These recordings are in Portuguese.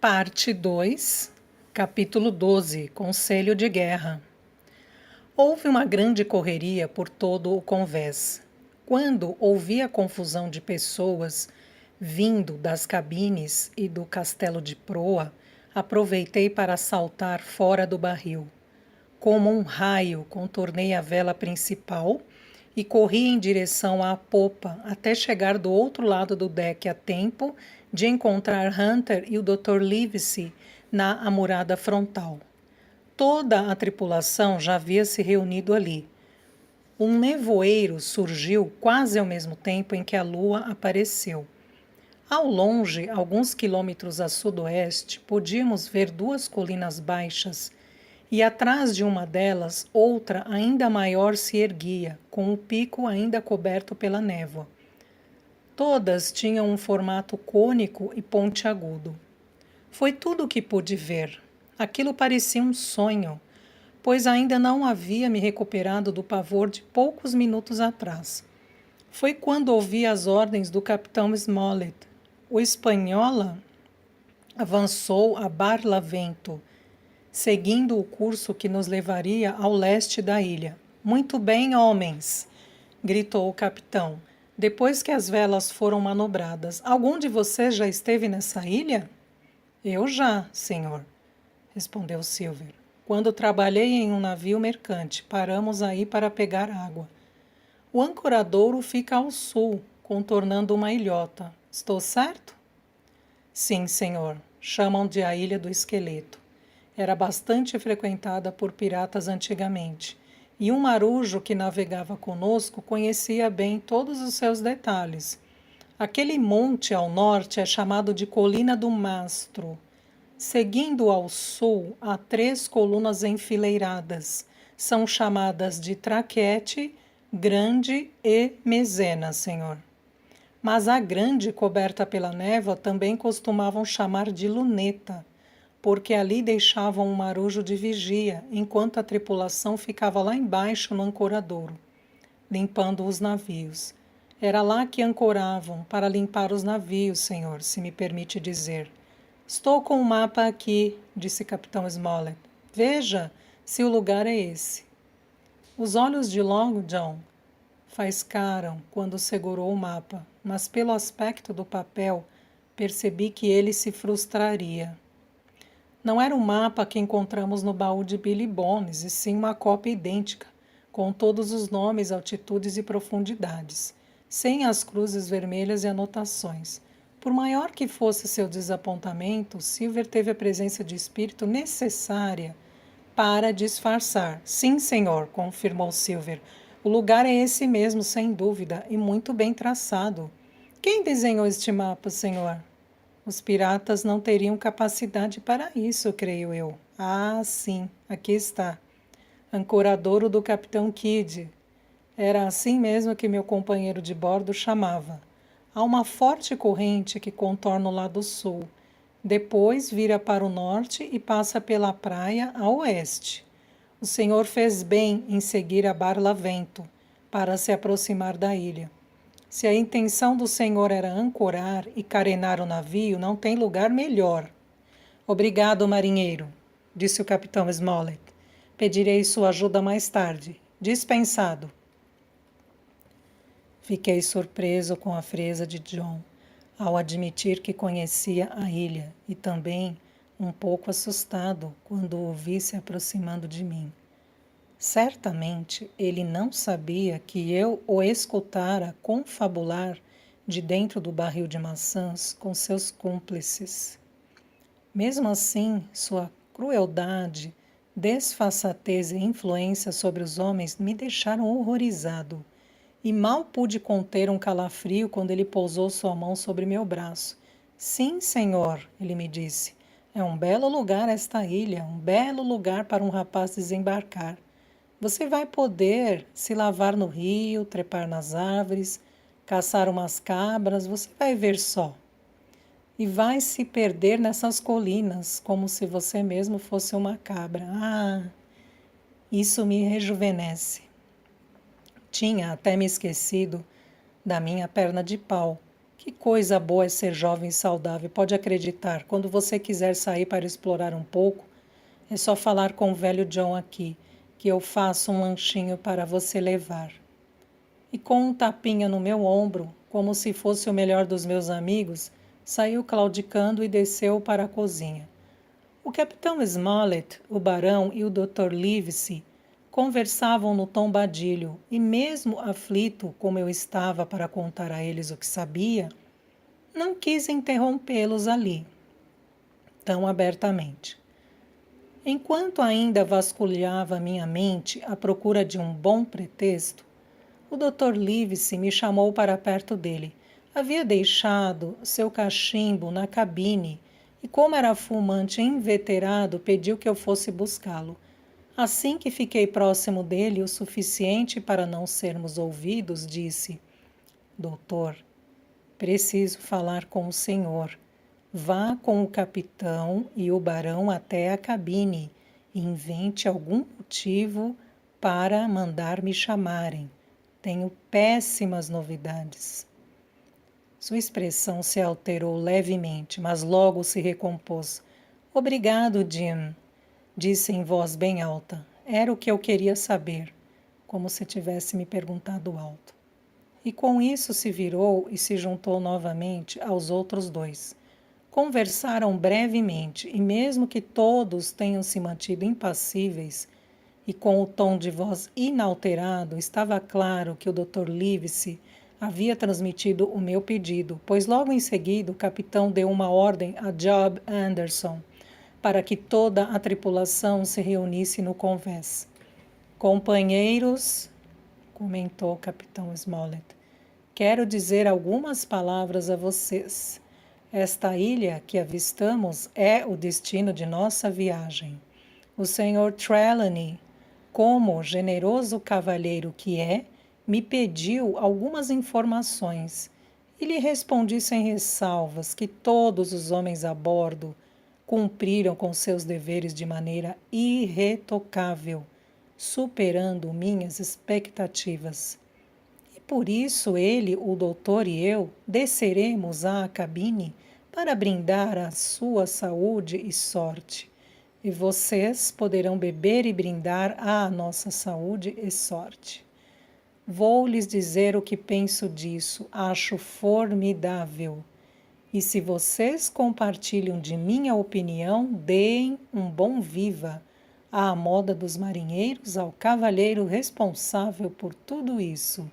Parte 2, Capítulo 12, Conselho de Guerra. Houve uma grande correria por todo o convés. Quando ouvi a confusão de pessoas vindo das cabines e do castelo de proa, aproveitei para saltar fora do barril. Como um raio, contornei a vela principal e corri em direção à popa até chegar do outro lado do deck a tempo de encontrar Hunter e o Dr. Livesey na amurada frontal. Toda a tripulação já havia se reunido ali. Um nevoeiro surgiu quase ao mesmo tempo em que a lua apareceu. Ao longe, alguns quilômetros a sudoeste, podíamos ver duas colinas baixas, e atrás de uma delas, outra ainda maior se erguia, com o pico ainda coberto pela névoa. Todas tinham um formato cônico e pontiagudo. Foi tudo o que pude ver. Aquilo parecia um sonho, pois ainda não havia me recuperado do pavor de poucos minutos atrás. Foi quando ouvi as ordens do capitão Smollett. O Espanhola avançou a Barlavento, seguindo o curso que nos levaria ao leste da ilha. Muito bem, homens, gritou o capitão, depois que as velas foram manobradas. Algum de vocês já esteve nessa ilha? Eu já, senhor, respondeu Silver. Quando trabalhei em um navio mercante, paramos aí para pegar água. O ancoradouro fica ao sul, contornando uma ilhota. Estou certo? Sim, senhor. Chamam de a Ilha do Esqueleto. Era bastante frequentada por piratas antigamente, e um marujo que navegava conosco conhecia bem todos os seus detalhes. Aquele monte ao norte é chamado de Colina do Mastro. Seguindo ao sul, há 3 colunas enfileiradas. São chamadas de Traquete, Grande e Mezena, senhor. Mas a Grande, coberta pela névoa, também costumavam chamar de Luneta, porque ali deixavam um marujo de vigia, enquanto a tripulação ficava lá embaixo no ancoradouro, limpando os navios. Era lá que ancoravam, para limpar os navios, senhor, se me permite dizer. Estou com o mapa aqui, disse Capitão Smollett. Veja se o lugar é esse. Os olhos de Long John faiscaram quando segurou o mapa, mas pelo aspecto do papel percebi que ele se frustraria. Não era o mapa que encontramos no baú de Billy Bones, e sim uma cópia idêntica, com todos os nomes, altitudes e profundidades, sem as cruzes vermelhas e anotações. Por maior que fosse seu desapontamento, Silver teve a presença de espírito necessária para disfarçar. Sim, senhor, confirmou Silver. O lugar é esse mesmo, sem dúvida, e muito bem traçado. Quem desenhou este mapa, senhor? Os piratas não teriam capacidade para isso, creio eu. Ah, sim, aqui está. Ancoradouro do Capitão Kidd. Era assim mesmo que meu companheiro de bordo chamava. Há uma forte corrente que contorna o lado sul. Depois vira para o norte e passa pela praia a oeste. O senhor fez bem em seguir a Barlavento para se aproximar da ilha. Se a intenção do senhor era ancorar e carenar o navio, não tem lugar melhor. Obrigado, marinheiro, disse o capitão Smollett. Pedirei sua ajuda mais tarde. Dispensado. Fiquei surpreso com a frieza de John ao admitir que conhecia a ilha e também um pouco assustado quando o vi se aproximando de mim. Certamente ele não sabia que eu o escutara confabular de dentro do barril de maçãs com seus cúmplices. Mesmo assim, sua crueldade, desfaçatez e influência sobre os homens me deixaram horrorizado, e mal pude conter um calafrio quando ele pousou sua mão sobre meu braço. Sim, senhor, ele me disse, é um belo lugar esta ilha, um belo lugar para um rapaz desembarcar. Você vai poder se lavar no rio, trepar nas árvores, caçar umas cabras, você vai ver só. E vai se perder nessas colinas, como se você mesmo fosse uma cabra. Ah, isso me rejuvenesce. Tinha até me esquecido da minha perna de pau, Que coisa boa é ser jovem e saudável. Pode acreditar, quando você quiser sair para explorar um pouco, é só falar com o velho John aqui, que eu faço um lanchinho para você levar. E com um tapinha no meu ombro, como se fosse o melhor dos meus amigos, saiu claudicando e desceu para a cozinha. O capitão Smollett, o barão e o Dr. Livesey conversavam no tom badilho, e mesmo aflito como eu estava para contar a eles o que sabia, não quis interrompê-los ali, tão abertamente. Enquanto ainda vasculhava minha mente à procura de um bom pretexto, o Dr. Livesey me chamou para perto dele. Havia deixado seu cachimbo na cabine e, como era fumante inveterado, pediu que eu fosse buscá-lo. Assim que fiquei próximo dele o suficiente para não sermos ouvidos, disse: Doutor, preciso falar com o senhor. Vá com o capitão e o barão até a cabine e invente algum motivo para mandar me chamarem. Tenho péssimas novidades. Sua expressão se alterou levemente, mas logo se recompôs. Obrigado, Jim, disse em voz bem alta. Era o que eu queria saber, como se tivesse me perguntado alto. E com isso se virou e se juntou novamente aos outros dois. Conversaram brevemente, e mesmo que todos tenham se mantido impassíveis e com o tom de voz inalterado, estava claro que o Dr. Livesey havia transmitido o meu pedido, pois logo em seguida o capitão deu uma ordem a Job Anderson para que toda a tripulação se reunisse no convés. Companheiros, comentou o capitão Smollett, quero dizer algumas palavras a vocês. Esta ilha que avistamos é o destino de nossa viagem. O Sr. Trelawney, como generoso cavalheiro que é, me pediu algumas informações e lhe respondi sem ressalvas que todos os homens a bordo cumpriram com seus deveres de maneira irretocável, superando minhas expectativas. E por isso ele, o doutor e eu desceremos à cabine para brindar à sua saúde e sorte. E vocês poderão beber e brindar à nossa saúde e sorte. Vou lhes dizer o que penso disso, acho formidável. E se vocês compartilham de minha opinião, deem um bom viva à moda dos marinheiros ao cavalheiro responsável por tudo isso.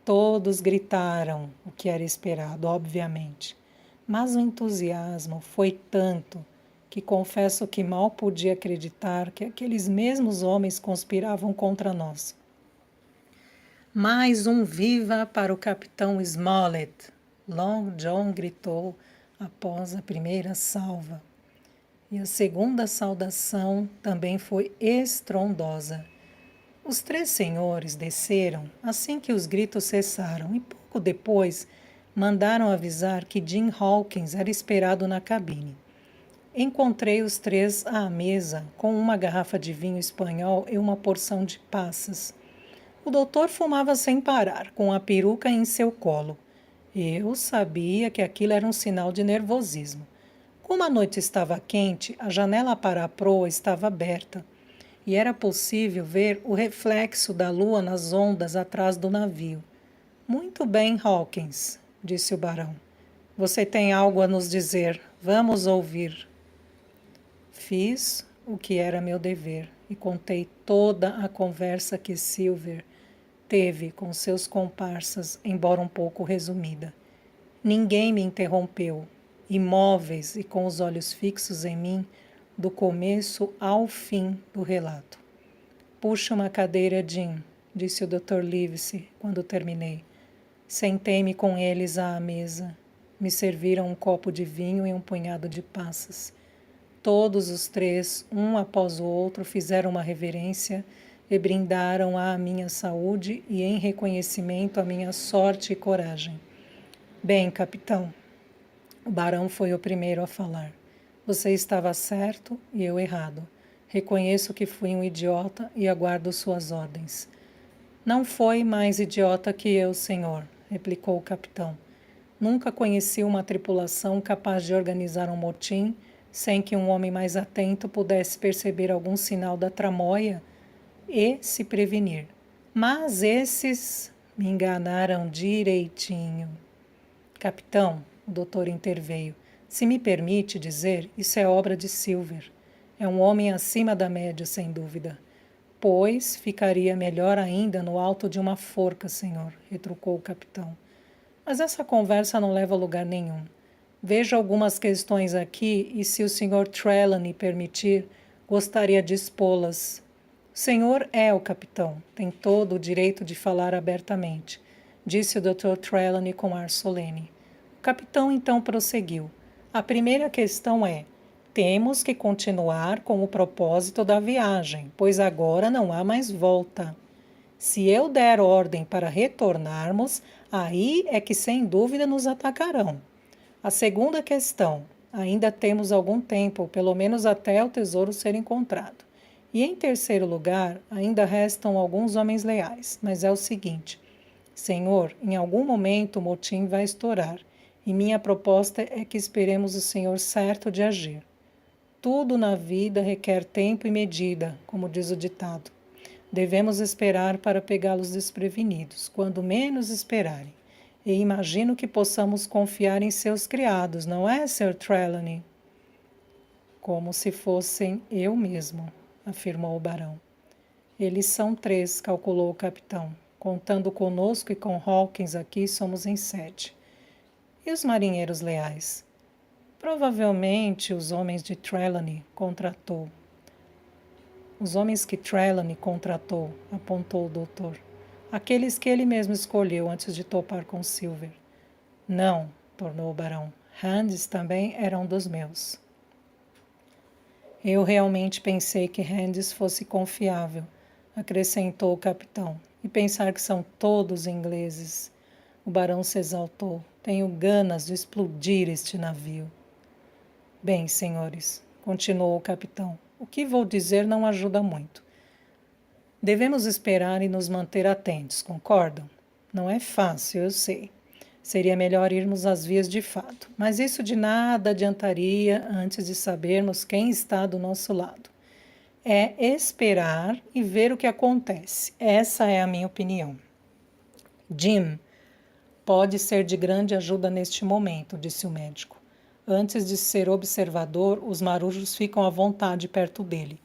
Todos gritaram, o que era esperado, obviamente. Mas o entusiasmo foi tanto que confesso que mal podia acreditar que aqueles mesmos homens conspiravam contra nós. Mais um viva para o capitão Smollett, Long John gritou após a primeira salva. E a segunda saudação também foi estrondosa. Os três senhores desceram assim que os gritos cessaram e pouco depois mandaram avisar que Jim Hawkins era esperado na cabine. Encontrei os três à mesa com uma garrafa de vinho espanhol e uma porção de passas. O doutor fumava sem parar, com a peruca em seu colo. Eu sabia que aquilo era um sinal de nervosismo. Como a noite estava quente, a janela para a proa estava aberta e era possível ver o reflexo da lua nas ondas atrás do navio. Muito bem, Hawkins, disse o barão. Você tem algo a nos dizer. Vamos ouvir. Fiz o que era meu dever e contei toda a conversa que Silver teve com seus comparsas, embora um pouco resumida. Ninguém me interrompeu, imóveis e com os olhos fixos em mim, do começo ao fim do relato. Puxa uma cadeira, Jim, disse o Dr. Livesey quando terminei. Sentei-me com eles à mesa. Me serviram um copo de vinho e um punhado de passas. Todos os três, um após o outro, fizeram uma reverência e brindaram à minha saúde e em reconhecimento à minha sorte e coragem. Bem, capitão, o barão foi o primeiro a falar. Você estava certo e eu errado. Reconheço que fui um idiota e aguardo suas ordens. Não foi mais idiota que eu, senhor, replicou o capitão. Nunca conheci uma tripulação capaz de organizar um motim sem que um homem mais atento pudesse perceber algum sinal da tramóia e se prevenir. Mas esses me enganaram direitinho. Capitão, o doutor interveio, se me permite dizer, isso é obra de Silver. É um homem acima da média, sem dúvida. Pois ficaria melhor ainda no alto de uma forca, senhor, retrucou o capitão. Mas essa conversa não leva a lugar nenhum. Vejo algumas questões aqui e, se o Sr. Trelawney permitir, gostaria de expô-las. O senhor é o capitão, tem todo o direito de falar abertamente, disse o Dr. Trelawney com ar solene. O capitão então prosseguiu. A primeira questão é: temos que continuar com o propósito da viagem, pois agora não há mais volta. Se eu der ordem para retornarmos, aí é que sem dúvida nos atacarão. A segunda questão: ainda temos algum tempo, pelo menos até o tesouro ser encontrado. E em terceiro lugar, ainda restam alguns homens leais, mas é o seguinte: Senhor, em algum momento o motim vai estourar, e minha proposta é que esperemos o Senhor certo de agir. Tudo na vida requer tempo e medida, como diz o ditado. Devemos esperar para pegá-los desprevenidos, quando menos esperarem. E imagino que possamos confiar em seus criados, não é, Sr. Trelawney? Como se fossem eu mesmo, afirmou o barão. Eles são 3, calculou o capitão. Contando conosco e com Hawkins aqui, somos em 7. E os marinheiros leais? Provavelmente os homens de Trelawney contratou. Os homens que Trelawney contratou, apontou o doutor. Aqueles que ele mesmo escolheu antes de topar com Silver. Não, tornou o barão. Hands também era um dos meus. Eu realmente pensei que Hands fosse confiável, acrescentou o capitão. E pensar que são todos ingleses. O barão se exaltou. Tenho ganas de explodir este navio. Bem, senhores, continuou o capitão. O que vou dizer não ajuda muito. Devemos esperar e nos manter atentos, concordam? Não é fácil, eu sei. Seria melhor irmos às vias de fato, mas isso de nada adiantaria antes de sabermos quem está do nosso lado. É esperar e ver o que acontece. Essa é a minha opinião. Jim pode ser de grande ajuda neste momento, disse o médico. Antes de ser observador, os marujos ficam à vontade perto dele.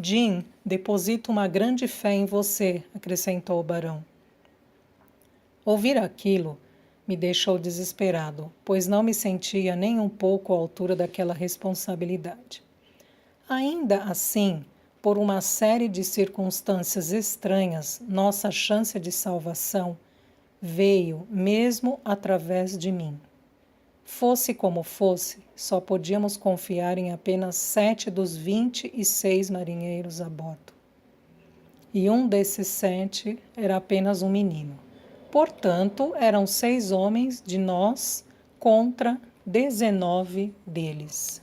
Jim deposita uma grande fé em você, acrescentou o barão. Ouvir aquilo me deixou desesperado, pois não me sentia nem um pouco à altura daquela responsabilidade. Ainda assim, por uma série de circunstâncias estranhas, nossa chance de salvação veio mesmo através de mim. Fosse como fosse, só podíamos confiar em apenas 7 dos 26 marinheiros a bordo. E um desses 7 era apenas um menino. Portanto, eram 6 homens de nós contra 19 deles.